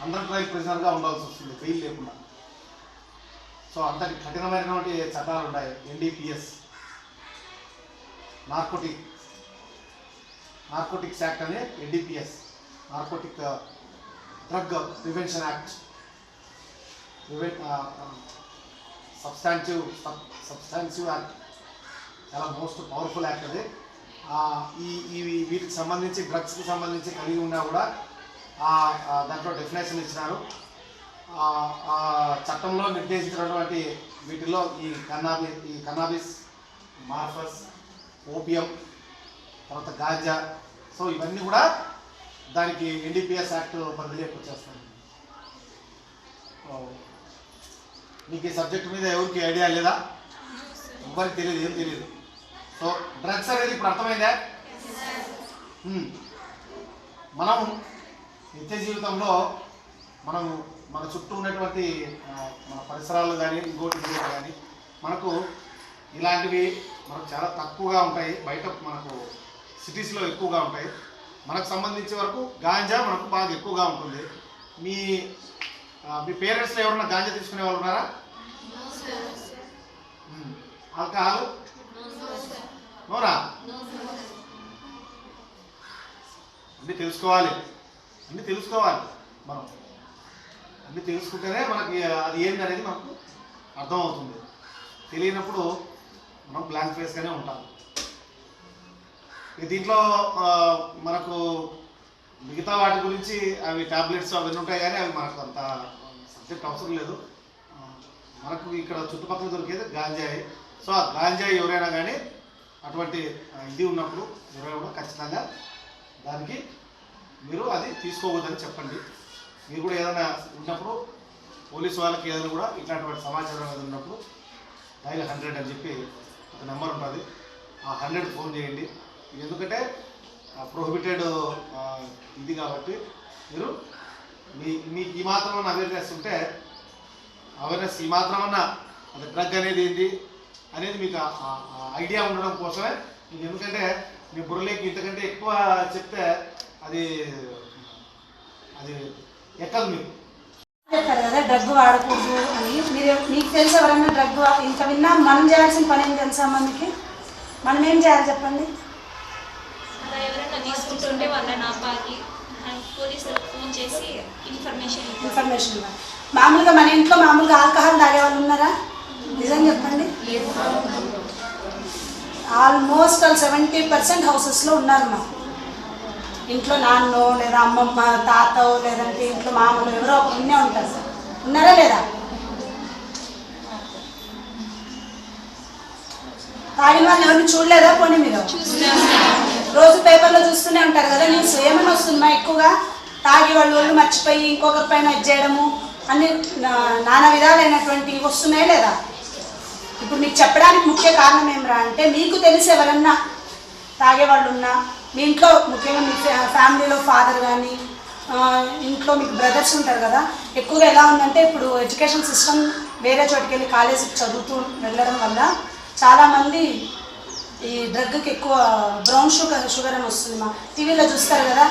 S8: అండర్ ట్రయల్ ప్రిజనర్గా ఉండాల్సి వస్తుంది, ఫెయిల్ లేకుండా. సో అంతటి కఠినమైనటువంటి చట్టాలు ఉన్నాయి. NDPS, నార్కోటిక్స్ యాక్ట్ అనే NDPS, narcotic drug prevention act, substantive act, చాలా మోస్ట్ పవర్ఫుల్ యాక్ట్ అది. వీటికి సంబంధించి డ్రగ్స్కి సంబంధించి కలిగి ఉన్నా కూడా దాంట్లో డెఫినేషన్ ఇచ్చినారు. చట్టంలో నిర్దేశించినటువంటి వీటిలో ఈ కన్నాబిస్, మార్ఫస్, ఓపియం, తర్వాత గాంజా, సో ఇవన్నీ కూడా దానికి NDPS యాక్ట్ పరిధిలోకి వచ్చేస్తాయి. మీకు ఈ సబ్జెక్ట్ మీద ఎవరికి ఐడియా లేదా? ఎవరికి తెలియదు, ఏం తెలియదు. సో డ్రగ్స్ అనేది ఇప్పుడు అర్థమైందా? మనం నిత్య జీవితంలో మన చుట్టూ ఉన్నటువంటి మన పరిసరాలు కానీ ఇంకోటి కానీ మనకు ఇలాంటివి మనకు చాలా తక్కువగా ఉంటాయి. బయట మనకు సిటీస్లో ఎక్కువగా ఉంటాయి. మనకు సంబంధించే వరకు గాంజా మనకు బాగా ఎక్కువగా ఉంటుంది. మీ పేరెంట్స్లో ఎవరన్నా గాంజా తీసుకునే వాళ్ళు ఉన్నారా? ఆల్కహాల్ నోరా? అన్నీ తెలుసుకోవాలి మనం. అన్నీ తెలుసుకుంటేనే మనకి అది ఏంటి అనేది మనకు అర్థమవుతుంది. తెలియనప్పుడు మనం బ్లాంక్ ఫేస్గానే ఉంటాం.
S5: దీంట్లో మనకు మిగతా వాటి గురించి అవి టాబ్లెట్స్ అవన్నీ ఉంటాయి కానీ అవి మనకు అంత సబ్జెక్ట్ అవసరం లేదు. మనకు ఇక్కడ చుట్టుపక్కల దొరికేది గాంజాయి. సో ఆ గాంజాయి ఎవరైనా కానీ అటువంటి ఇది ఉన్నప్పుడు ఎవరైనా కూడా ఖచ్చితంగా దానికి మీరు అది తీసుకోవద్దని చెప్పండి. మీరు కూడా ఏదైనా ఉన్నప్పుడు పోలీసు వాళ్ళకి ఏదైనా కూడా ఇట్లాంటి సమాచారం ఏదైనా ఉన్నప్పుడు డైల్ 100 అని చెప్పి ఒక నెంబర్ ఉంటుంది, ఆ 100 ఫోన్ చేయండి. ఎందుకంటే ప్రొహిబిటెడ్ ఇది కాబట్టి మీరు మీకు ఈ మాత్రమన్నా అవేర్నెస్ ఉంటే అవేర్నెస్ ఈ మాత్రమన్నా అది డ్రగ్ అనేది ఏంటి అనేది మీకు ఐడియా ఉండడం కోసమే. మీకు ఎందుకంటే మీ బుర్రలోకి ఇంతకంటే ఎక్కువ చెప్తే అది అది ఎక్కదు మీకు.
S13: చెప్పారు కదా డ్రగ్ వాడకూడదు అని. మీరు మీకు తెలిసి ఎవరైనా డ్రగ్ ఇంకా విన్నా మనం చేయాల్సిన పని ఏం తెలుసా మనకి? మనం ఏం చేయాలి చెప్పండి?
S10: ఎవరైనా తీసుకుంటుంటే వాళ్ళని ఆపాలి, పోలీసులకు ఫోన్ చేసి ఇన్ఫర్మేషన్
S13: ఇవ్వాలి. మామూలుగా మన ఇంట్లో మామూలుగా ఆల్కహాల్ తాగే వాళ్ళు ఉన్నారా? నిజం చెప్పండి. ఆల్మోస్ట్ 70% హౌసెస్లో ఉన్నారు. మా ఇంట్లో నాన్నో లేదా అమ్మమ్మ తాతో లేదంటే ఇంట్లో మామూలు ఎవరో ఒకనే ఉంటారు. ఉన్నారా లేదా? తాగిన వాళ్ళు ఎవరిని చూడలేదా? పోనీ మీరు రోజు పేపర్లో చూస్తూనే ఉంటారు కదా న్యూస్. ఏమైనా వస్తుందా ఎక్కువగా? తాగి వాళ్ళు మర్చిపోయి ఇంకొకరి పైన ఇది చేయడము అన్ని నానా విధాలైనటువంటి వస్తున్నాయి లేదా? ఇప్పుడు మీకు చెప్పడానికి ముఖ్య కారణం ఏమిరా అంటే, మీకు తెలిసి ఎవరన్నా తాగేవాళ్ళు ఉన్నా మీ ఇంట్లో, ముఖ్యంగా మీ ఫ్యామిలీలో ఫాదర్ కానీ ఇంట్లో మీకు బ్రదర్స్ ఉంటారు కదా, ఎక్కువగా ఎలా ఉందంటే ఇప్పుడు ఎడ్యుకేషన్ సిస్టమ్ వేరే చోటుకి వెళ్ళి కాలేజీకి చదువుతూ వెళ్ళడం వల్ల చాలామంది ఈ డ్రగ్కి ఎక్కువ బ్రౌన్ షుగర్ అని వస్తుంది. మా టీవీలో చూస్తారు కదా,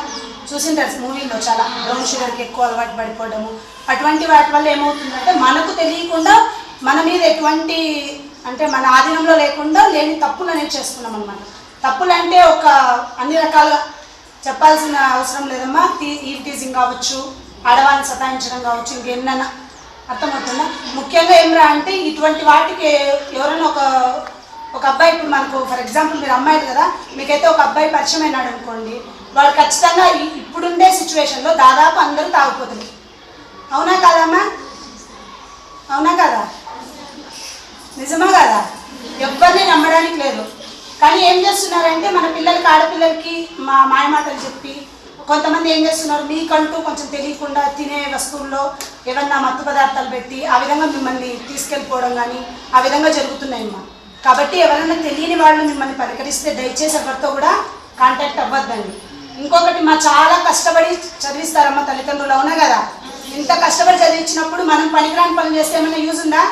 S13: చూసింటారు మూవీలో, చాలా బ్రౌన్ షుగర్కి ఎక్కువ అలవాటు పడిపోవడము. అటువంటి వాటి వల్ల ఏమవుతుందంటే మనకు తెలియకుండా మన మీద ఎటువంటి అంటే మన ఆధీనంలో లేకుండా లేని తప్పులు అనేది చేస్తున్నాం అన్నమాట. తప్పులు అంటే ఒక అన్ని రకాలుగా చెప్పాల్సిన అవసరం లేదమ్మా. టీజింగ్ కావచ్చు, ఆడవాళ్ళని సతాయించడం కావచ్చు, ఇంకెన్నైనా అర్థమవుతుందా? ముఖ్యంగా ఏమరా అంటే ఇటువంటి వాటికి ఎవరైనా ఒక అబ్బాయి, ఇప్పుడు మనకు ఫర్ ఎగ్జాంపుల్ మీరు అమ్మాయిలు కదా, మీకైతే ఒక అబ్బాయి పరిచయం అయినాడు అనుకోండి, వాడు ఖచ్చితంగా ఇప్పుడుండే సిచ్యువేషన్లో దాదాపు అందరూ తాగిపోతుంది. అవునా కాదమ్మా? అవునా కదా? నిజమా కదా? ఎవరిని నమ్మడానికి లేదు. కానీ ఏం చేస్తున్నారంటే మన పిల్లలకి, ఆడపిల్లలకి మాయమాటలు చెప్పి కొంతమంది ఏం చేస్తున్నారు, మీకంటూ కొంచెం తెలియకుండా తినే వస్తువుల్లో ఏమన్నా మత్తు పదార్థాలు పెట్టి ఆ విధంగా మిమ్మల్ని తీసుకెళ్ళిపోవడం కానీ ఆ విధంగా జరుగుతున్నాయమ్మా. కాబట్టి ఎవరైనా తెలియని వాళ్ళు మిమ్మల్ని పలకరిస్తే దయచేసి ఎవరితో కూడా కాంటాక్ట్ అవ్వద్దండి. ఇంకొకటి, చాలా కష్టపడి చదివిస్తారమ్మా తల్లిదండ్రులు, అవునా కదా? ఇంత కష్టపడి చదివించినప్పుడు మనం పనికిరాని పనులు చేస్తే ఏమైనా యూజ్ ఉందా?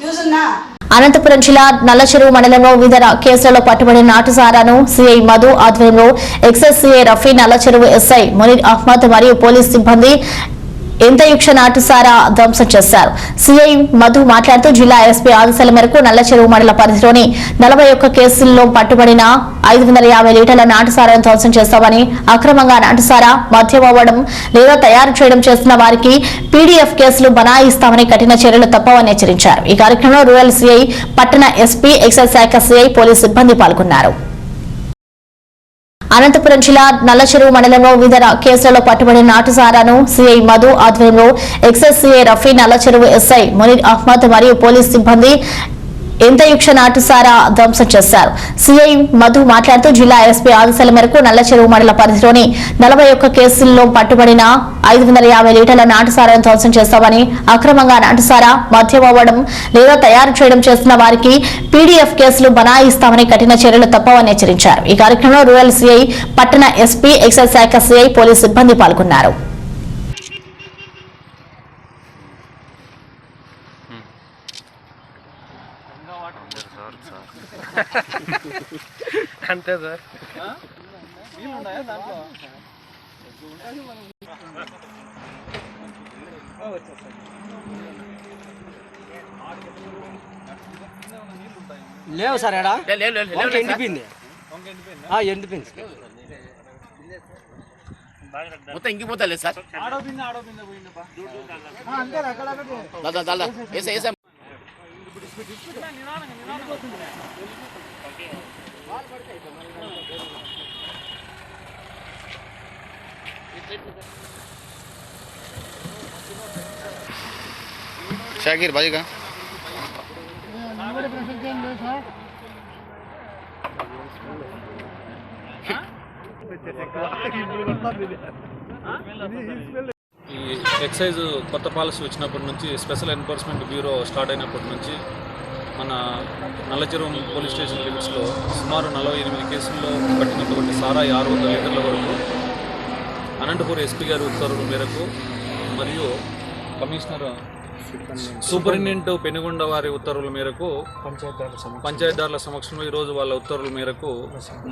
S13: యూజ్ ఉందా?
S1: అనంతపురం జిల్లా నల్లచెరువు మండలంలో వివిధ కేసులలో పట్టుబడిన నాటుసారాను సిఐ మధు ఆధ్వర్యంలో excise CI Rafi, Nallacheruvu SI Munir Ahmed మరియు పోలీస్ సిబ్బంది ఎంతయుక్ష నాటుసారా ధ్వంసం చేశారు. సిఐ మధు మాట్లాడుతూ జిల్లా ఎస్పీ ఆదేశాల మేరకు నల్లచెరువు మండల పరిధిలోని 41 కేసుల్లో పట్టుబడిన 550 లీటర్ల నాటుసారాను ధ్వంసం చేస్తామని, అక్రమంగా నాటుసారా మద్యం అవ్వడం లేదా తయారు చేయడం చేస్తున్న వారికి పీడీఎఫ్ కేసులు బనాయిస్తామని, కఠిన చర్యలు తప్పవని హెచ్చరించారు. ఈ కార్యక్రమంలో రూరల్ సిఐ, పట్టణ ఎస్పీ, ఎక్సైజ్ శాఖ సిఐ, పోలీస్ సిబ్బంది పాల్గొన్నారు. అనంతపురం జిల్లా నల్లచెరువు మండలంలో వివిధ కేసులలో పట్టుబడిన నాటుసారాను సిఐ మధు ఆధ్వర్యంలో excise CI Rafi, Nallacheruvu SI Munir Ahmed మరియు పోలీస్ సిబ్బంది ఎంతయుక్ష నాటుసారా ధ్వంసం చేశారు. సిఐ మధు మాట్లాడుతూ జిల్లా ఎస్పీ ఆదేశాల మేరకు నల్లచెరువు మండల పరిధిలోని 41 కేసుల్లో పట్టుబడిన 550 లీటర్ల నాటుసారాను ధ్వంసం చేస్తామని, అక్రమంగా నాటుసారా మద్యం అవ్వడం లేదా తయారు చేయడం చేస్తున్న వారికి పీడీఎఫ్ కేసులు బనాయిస్తామని, కఠిన చర్యలు తప్పవని హెచ్చరించారు. ఈ కార్యక్రమంలో రూరల్ సిఐ, పట్టణ ఎస్పీ, ఎక్సైజ్ శాఖ సిఐ, పోలీస్ సిబ్బంది పాల్గొన్నారు.
S14: అంతే సార్.
S15: లేవు సార్, ఎడా ఎండిపోయింది, ఎండిపోయింది
S14: మొత్తం ఇంకిపోతా సార్.
S16: शाकिर भाई का
S17: ఈ ఎక్సైజ్ కొత్త పాలసీ వచ్చినప్పటి నుంచి స్పెషల్ ఎన్ఫోర్స్మెంట్ బ్యూరో స్టార్ట్ అయినప్పటి నుంచి మన నల్లచెరువు పోలీస్ స్టేషన్ లిమిట్స్లో సుమారు 48 కేసుల్లో పట్టినటువంటి సారాయి 600 లీటర్ల వరకు అనంతపూర్ ఎస్పీ గారి ఉత్తర్వుల మేరకు మరియు కమిషనర్ సూపరింటెండెంట్ పెనుగొండ వారి ఉత్తర్వుల మేరకు పంచాయతీదారుల సమక్షంలో ఈరోజు వాళ్ళ ఉత్తర్వుల మేరకు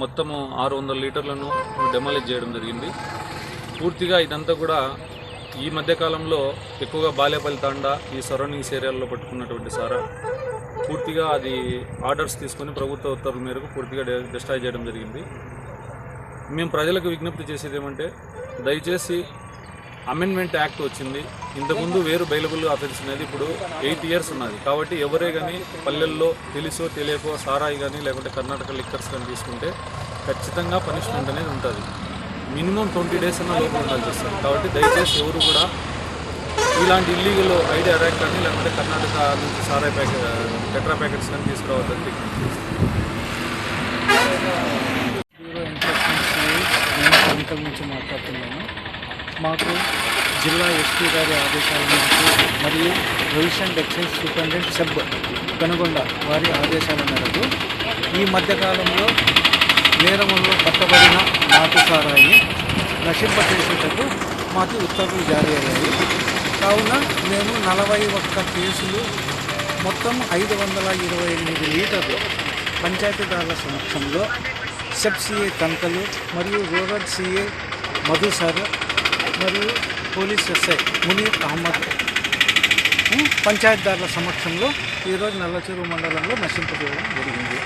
S17: మొత్తము 600 లీటర్లను డెమాలిష్ చేయడం జరిగింది. పూర్తిగా ఇదంతా కూడా ఈ మధ్యకాలంలో ఎక్కువగా బాలేపల్లి తాండా ఈ సరౌండింగ్స్ ఏరియాల్లో పట్టుకున్నటువంటి సారా పూర్తిగా అది ఆర్డర్స్ తీసుకొని ప్రభుత్వ ఉత్తర్వుల మేరకు పూర్తిగా డిస్ట్రాయ్ చేయడం జరిగింది. మేము ప్రజలకు విజ్ఞప్తి చేసేది ఏమంటే దయచేసి అమెండ్మెంట్ యాక్ట్ వచ్చింది. ఇంతకుముందు వేరు బెయిలబుల్ ఆఫెన్స్ అనేది ఇప్పుడు 8 years ఉన్నది. కాబట్టి ఎవరే కానీ పల్లెల్లో తెలుసో తెలియకో సారాయి కానీ లేకుంటే కర్ణాటక లిక్కర్స్ కానీ తీసుకుంటే ఖచ్చితంగా పనిష్మెంట్ అనేది ఉంటుంది. మినిమం 20 days అన్న లోపల ఉండాల్సి వస్తుంది. కాబట్టి దయచేసి ఎవరు కూడా ఇలాంటి ఇల్లీగల్ ఐడి అరాక్ట్ కానీ లేకుంటే కర్ణాటక నుంచి సారాయి టెట్రా ప్యాకెట్స్ కానీ తీసుకురావద్దని విజ్ఞప్తి చేస్తాను.
S5: ఎన్నికల నుంచి మాట్లాడుతున్నాను. మాకు జిల్లా ఎస్పీ గారి ఆదేశాల మేరకు మరియు provision excise superintendent sub Penukonda వారి ఆదేశాల మేరకు ఈ మధ్యకాలంలో నేరములో పట్టబడిన నాటు సారాయిని నశింపచేసేటకు మాకు ఉత్తర్వులు జారీ అయ్యాయి. కావున మేము 41 కేసులు మొత్తం 528 లీటర్లు పంచాయతీదారుల సమక్షంలో సబ్ సిఏ కంకలు మరియు రూరల్ సిఏ మధు సార్ మరియు పోలీస్ ఎస్ఐ మునీర్ అహ్మద్ పంచాయతీదారుల సమక్షంలో ఈరోజు నల్లచెరువు మండలంలో నశింపజేయడం జరిగింది.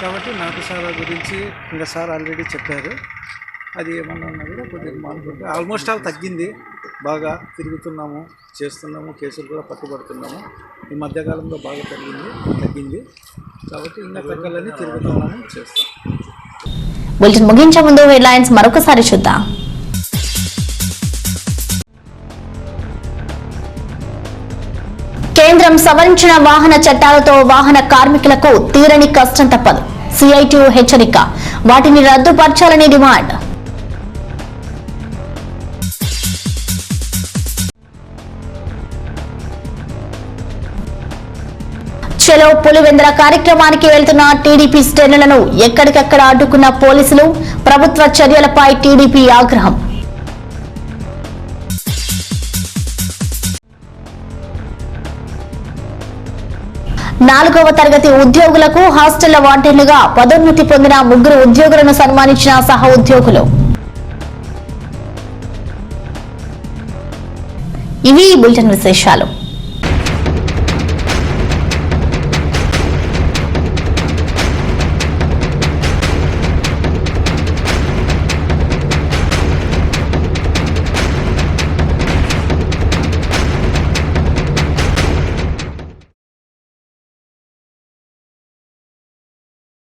S5: కాబట్టి నాటు సారా గురించి ఇంకా సార్ ఆల్రెడీ చెప్పారు. అది ఏమన్నా ఉన్నా కూడా కొద్దిగా మానుకుంటే ఆల్మోస్ట్ ఆల్ తగ్గింది. బాగా తిరుగుతున్నాము, చేస్తున్నాము, కేసులు కూడా పట్టుబడుతున్నాము. ఈ మధ్యకాలంలో బాగా తగ్గింది. కాబట్టి ఇంకా తగ్గాలని తిరుగుతున్నాము, చేస్తాం.
S1: బులెటిన్ ముగించే ముందు హెడ్లైన్స్ మరొకసారి చూద్దాం. కేంద్రం సవరించిన వాహన చట్టాలతో వాహన కార్మికులకు తీరని కష్టం తప్పదు. సిఐటియు హెచ్చరిక, వాటిని రద్దుపరచాలని డిమాండ్. చలో పులివెందుల కార్యక్రమానికి వెళ్తున్న టీడీపీ శ్రేణులను ఎక్కడికక్కడ అడ్డుకున్న పోలీసులు, ప్రభుత్వ చర్యలపై టీడీపీ ఆగ్రహం. నాలుగవ తరగతి ఉద్యోగులకు హాస్టళ్ల వార్డెన్లుగా పదోన్నతి పొందిన 3 ఉద్యోగులను సన్మానించిన సహ ఉద్యోగులు. ఇవి బులెటిన్ విశేషాలు.